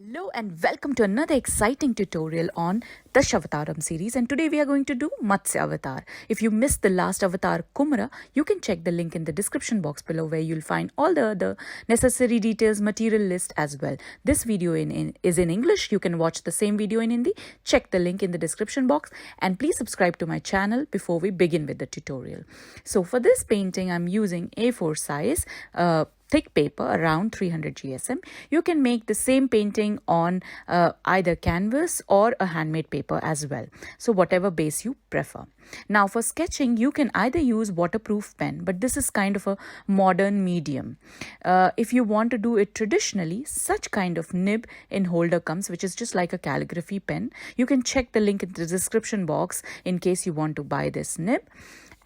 Hello and welcome to another exciting tutorial on Dashavataram series, and today we are going to do Matsya Avatar. If you missed the last Avatar Kumra, you can check the link in the description box below where you'll find all the other necessary details, material list as well. This video is in English. You can watch the same video in Hindi. Check the link in the description box and please subscribe to my channel before we begin with the tutorial. So for this painting, I'm using A4 size thick paper around 300 GSM. You can make the same painting on either canvas or a handmade paper as well. So whatever base you prefer. Now for sketching, you can either use waterproof pen, but this is kind of a modern medium. If you want to do it traditionally, such kind of nib in holder comes, which is just like a calligraphy pen. You can check the link in the description box in case you want to buy this nib.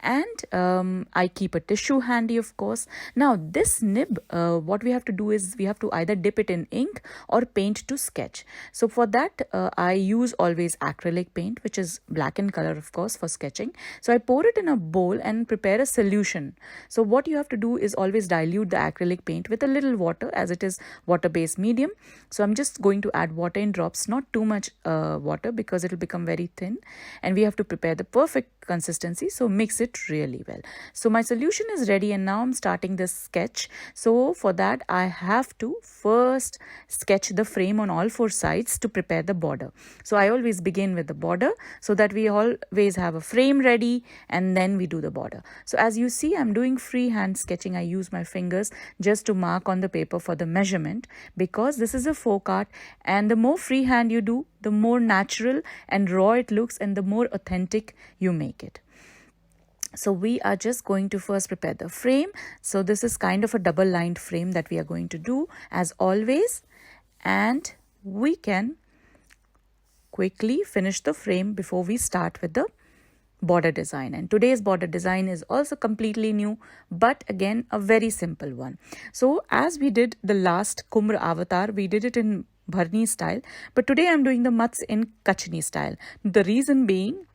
And I keep a tissue handy, of course. Now this nib, what we have to do is we have to either dip it in ink or paint to sketch. So for that I use always acrylic paint, which is black in color, of course, for sketching. So I pour it in a bowl and prepare a solution. So what you have to do is always dilute the acrylic paint with a little water, as it is water-based medium. So I'm just going to add water in drops, not too much water, because it will become very thin, and we have to prepare the perfect consistency. So mix it really well. So my solution is ready, and now I'm starting this sketch. So for that I have to first sketch the frame on all four sides to prepare the border. So I always begin with the border so that we always have a frame ready, and then we do the border. So as you see, I'm doing freehand sketching. I use my fingers just to mark on the paper for the measurement, because this is a folk art, and the more freehand you do, the more natural and raw it looks, and the more authentic you make it. So we are just going to first prepare the frame. So this is kind of a double lined frame that we are going to do as always, and we can quickly finish the frame before we start with the border design. And today's border design is also completely new, but again a very simple one. So as we did the last Kumra avatar, we did it in Bharni style, but today I'm doing the Mats in Kachni style. The reason being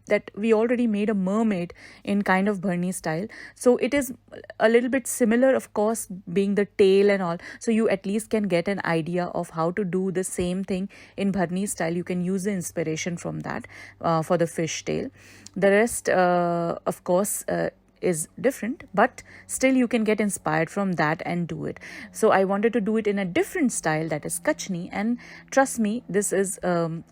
that we already made a mermaid in kind of Bharni style, so it is a little bit similar, of course, being the tail and all. So you at least can get an idea of how to do the same thing in Bharni style. You can use the inspiration from that for the fish tail. The rest, of course, is different, but still you can get inspired from that and do it. So I wanted to do it in a different style, that is Kachni, and trust me, this is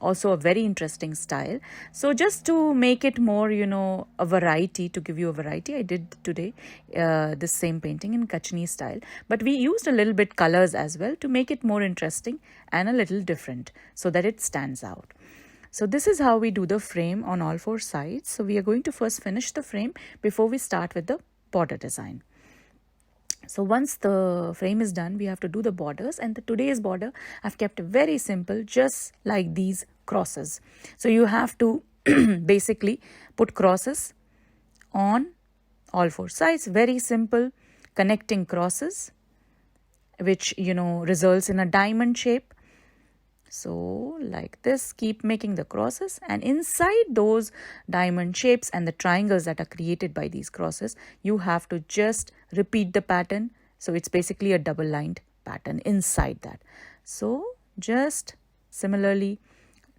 also a very interesting style. So just to make it more, a variety, to give you a variety, I did today this same painting in Kachni style, but we used a little bit colors as well to make it more interesting and a little different so that it stands out. So this is how we do the frame on all four sides. So we are going to first finish the frame before we start with the border design. So once the frame is done, we have to do the borders, and today's border I've kept very simple, just like these crosses. So you have to basically put crosses on all four sides, very simple connecting crosses, which results in a diamond shape. So like this, keep making the crosses, and inside those diamond shapes and the triangles that are created by these crosses, you have to just repeat the pattern. So it's basically a double lined pattern inside that. So just similarly,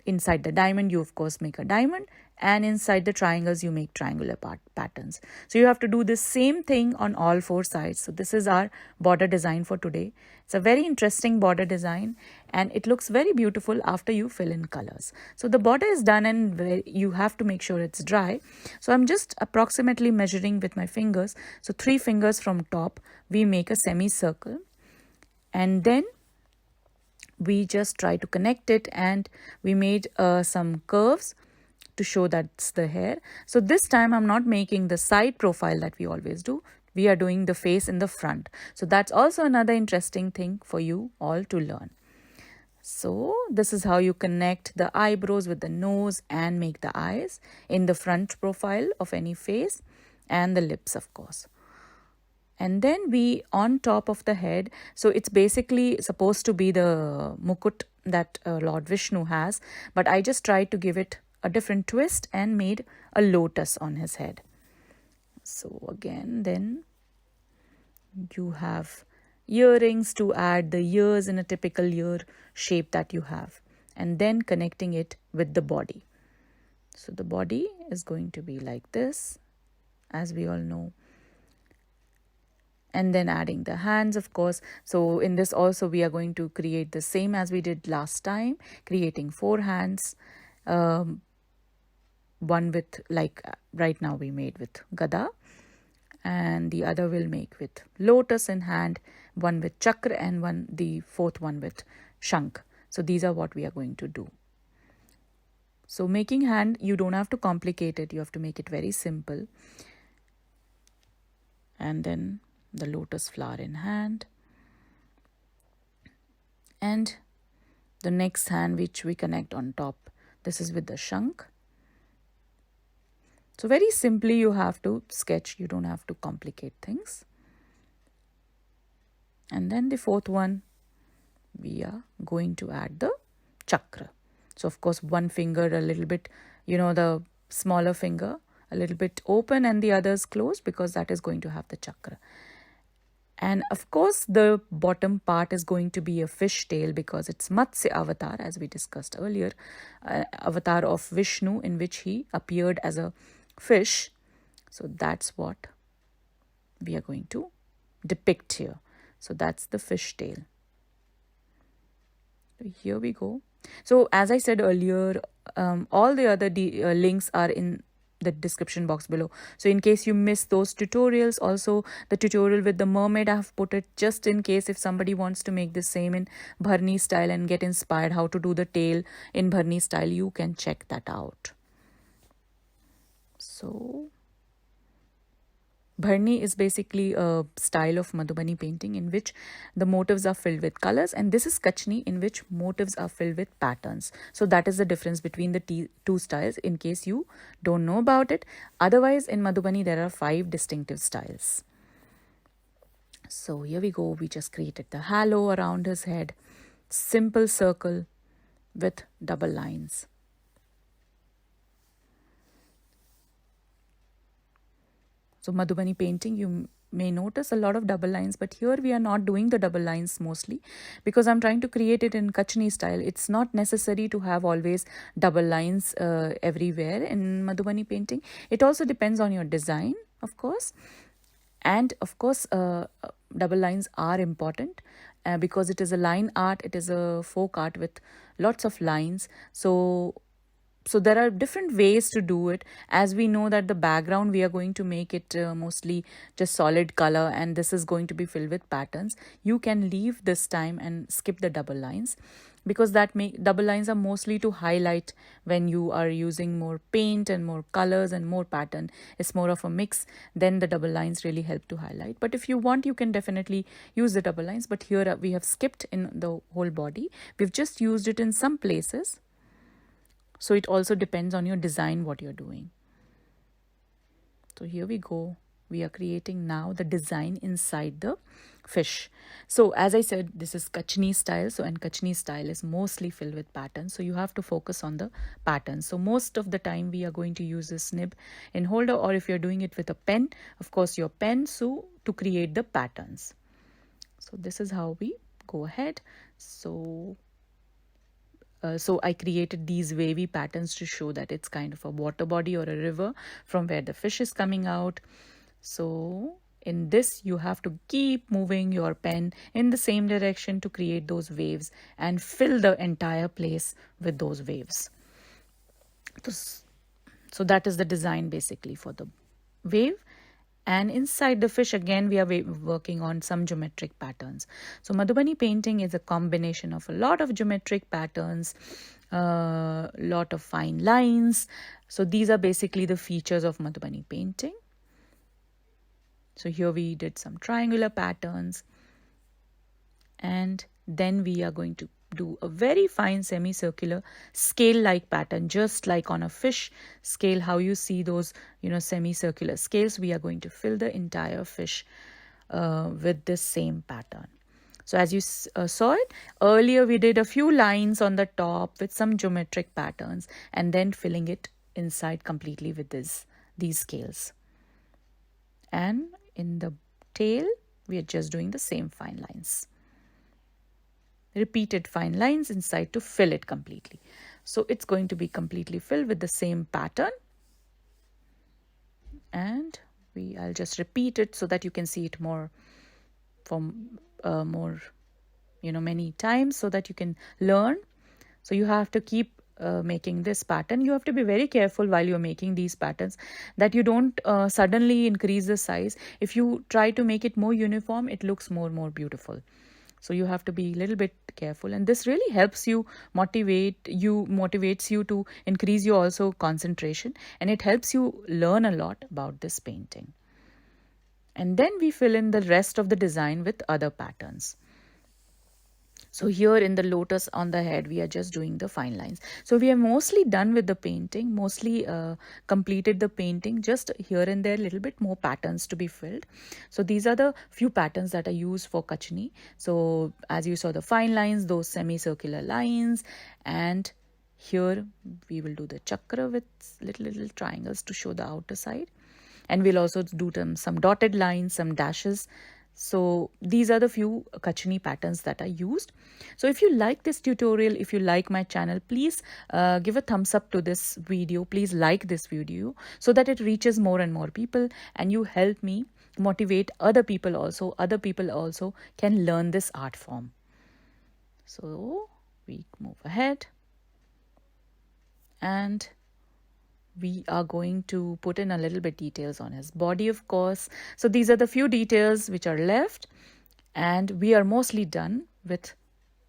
inside the diamond, you of course make a diamond, and inside the triangles you make triangular patterns. So you have to do the same thing on all four sides. So this is our border design for today. It's a very interesting border design, and it looks very beautiful after you fill in colors. So the border is done, and you have to make sure it's dry. So I'm just approximately measuring with my fingers. So 3 fingers from top, we make a semicircle, and then we just try to connect it, and we made some curves to show that's the hair. So this time I'm not making the side profile that we always do. We are doing the face in the front. So that's also another interesting thing for you all to learn. So this is how you connect the eyebrows with the nose and make the eyes in the front profile of any face, and the lips, of course. And then we on top of the head, so it's basically supposed to be the mukut that Lord Vishnu has, but I just tried to give it a different twist and made a lotus on his head. So again, then you have earrings to add the ears in a typical ear shape that you have, and then connecting it with the body. So the body is going to be like this, as we all know. And then adding the hands, of course. So in this also we are going to create the same as we did last time, creating 4 hands. One with, like right now we made with Gada, and the other will make with lotus in hand, one with chakra, and the fourth one with shank. So these are what we are going to do. So making hand, you don't have to complicate it, you have to make it very simple. And then the lotus flower in hand, and the next hand which we connect on top, this is with the shank. So very simply you have to sketch, you don't have to complicate things. And then the fourth one, we are going to add the chakra. So of course one finger a little bit, the smaller finger a little bit open and the others closed, because that is going to have the chakra. And of course the bottom part is going to be a fish tail, because it's Matsya Avatar, as we discussed earlier, avatar of Vishnu, in which he appeared as a fish. So that's what we are going to depict here. So that's the fish tail. Here we go. So as I said earlier, all the other links are in the description box below. So in case you missed those tutorials, also the tutorial with the mermaid, I have put it just in case if somebody wants to make the same in Bharni style and get inspired how to do the tail in Bharni style, you can check that out. So Bharni is basically a style of Madhubani painting in which the motifs are filled with colors, and this is Kachni, in which motifs are filled with patterns. So that is the difference between the two styles, in case you don't know about it. Otherwise, in Madhubani there are 5 distinctive styles. So here we go, we just created the halo around his head, simple circle with double lines. So Madhubani painting, you may notice a lot of double lines, but here we are not doing the double lines mostly, because I'm trying to create it in Kachni style. It's not necessary to have always double lines everywhere in Madhubani painting. It also depends on your design, of course. And of course, double lines are important because it is a line art, it is a folk art with lots of lines. So there are different ways to do it. As we know that the background, we are going to make it mostly just solid color, and this is going to be filled with patterns. You can leave this time and skip the double lines, because double lines are mostly to highlight when you are using more paint and more colors and more pattern. It's more of a mix. Then the double lines really help to highlight. But if you want, you can definitely use the double lines. But here we have skipped in the whole body. We've just used it in some places. So it also depends on your design, what you're doing. So here we go. We are creating now the design inside the fish. So as I said, this is Kachni style. So, and Kachni style is mostly filled with patterns. So you have to focus on the patterns. So most of the time we are going to use this nib in holder, or if you're doing it with a pen, of course your pen, so to create the patterns. So this is how we go ahead. So I created these wavy patterns to show that it's kind of a water body or a river from where the fish is coming out. So in this, you have to keep moving your pen in the same direction to create those waves and fill the entire place with those waves. So that is the design basically for the wave. And inside the fish, again, we are working on some geometric patterns. So Madhubani painting is a combination of a lot of geometric patterns, lot of fine lines. So these are basically the features of Madhubani painting. So here we did some triangular patterns. And then we are going to do a very fine semicircular scale-like pattern, just like on a fish scale, how you see those, semicircular scales. We are going to fill the entire fish with this same pattern. So as you saw it, earlier we did a few lines on the top with some geometric patterns, and then filling it inside completely with these scales. And in the tail, we are just doing the same fine lines. Repeated fine lines inside to fill it completely. So it's going to be completely filled with the same pattern. And I'll just repeat it so that you can see it more from many times, so that you can learn. So you have to keep making this pattern. You have to be very careful while you're making these patterns that you don't suddenly increase the size. If you try to make it more uniform, it looks more beautiful. So you have to be a little bit careful, and this really helps you motivates you to increase your also concentration, and it helps you learn a lot about this painting. And then we fill in the rest of the design with other patterns. So here in the lotus on the head, we are just doing the fine lines. So we are mostly done with the painting, mostly completed the painting, just here and there little bit more patterns to be filled. So these are the few patterns that are used for Kachni. So as you saw, the fine lines, those semicircular lines, and here we will do the chakra with little triangles to show the outer side. And we'll also do some dotted lines, some dashes. So these are the few Kachni patterns that are used. So if you like this tutorial, if you like my channel, please give a thumbs up to this video. Please like this video so that it reaches more and more people, and you help me motivate other people also. Other people also can learn this art form. So we move ahead, and we are going to put in a little bit details on his body, of course. So these are the few details which are left, and we are mostly done with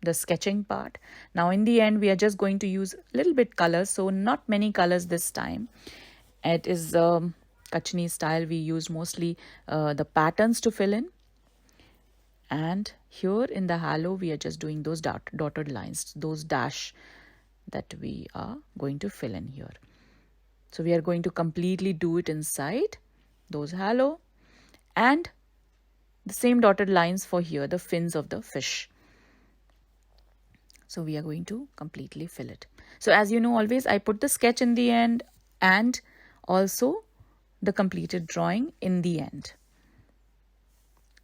the sketching part. Now in the end, we are just going to use a little bit colors, so not many colors this time. It is Kachni style. We used mostly the patterns to fill in. And here in the halo, we are just doing those dotted lines, those dash that we are going to fill in here. So we are going to completely do it inside those halo, and the same dotted lines for here, the fins of the fish. So we are going to completely fill it. So as you know, always I put the sketch in the end and also the completed drawing in the end.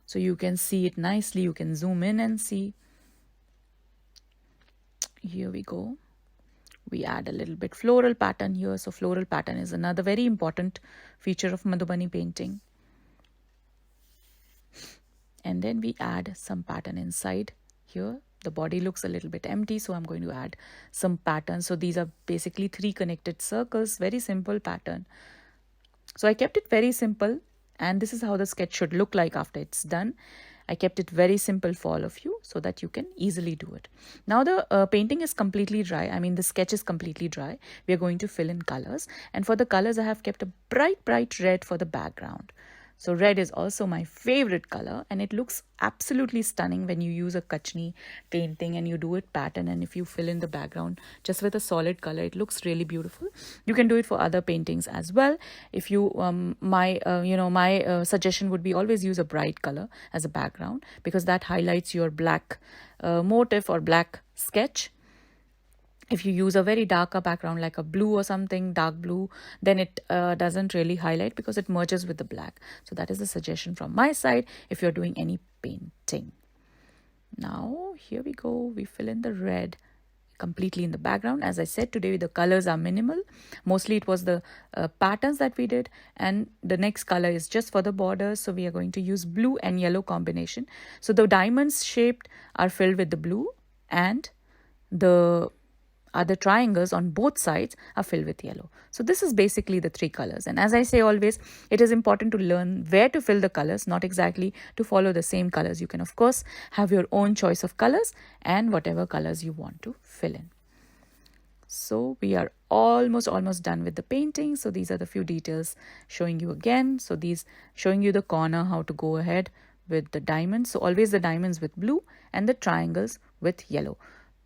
So you can see it nicely. You can zoom in and see. Here we go. We add a little bit floral pattern here. So floral pattern is another very important feature of Madhubani painting. And then we add some pattern inside here. The body looks a little bit empty, so I'm going to add some pattern. So these are basically 3 connected circles, very simple pattern. So I kept it very simple, and this is how the sketch should look like after it's done. I kept it very simple for all of you so that you can easily do it. Now the painting is completely dry. I mean, the sketch is completely dry. We are going to fill in colors. And for the colors, I have kept a bright red for the background. So red is also my favorite color, and it looks absolutely stunning when you use a Kachni painting and you do it pattern, and if you fill in the background just with a solid color, it looks really beautiful. You can do it for other paintings as well. If you my suggestion would be always use a bright color as a background, because that highlights your black motif or black sketch. If you use a very darker background like a blue or something, dark blue, then it doesn't really highlight because it merges with the black. So that is a suggestion from my side if you're doing any painting. Now here we go. We fill in the red completely in the background. As I said, today the colors are minimal. Mostly it was the patterns that we did, and the next color is just for the borders. So we are going to use blue and yellow combination. So the diamonds shaped are filled with the blue, and the other triangles on both sides are filled with yellow. So this is basically the 3 colors. And as I say always, it is important to learn where to fill the colors, not exactly to follow the same colors. You can of course have your own choice of colors and whatever colors you want to fill in. So we are almost done with the painting. So these are the few details showing you again. So these showing you the corner, how to go ahead with the diamonds. So always the diamonds with blue and the triangles with yellow.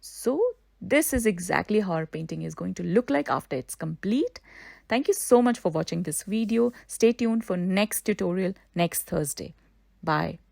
So this is exactly how our painting is going to look like after it's complete. Thank you so much for watching this video. Stay tuned for next tutorial next Thursday. Bye.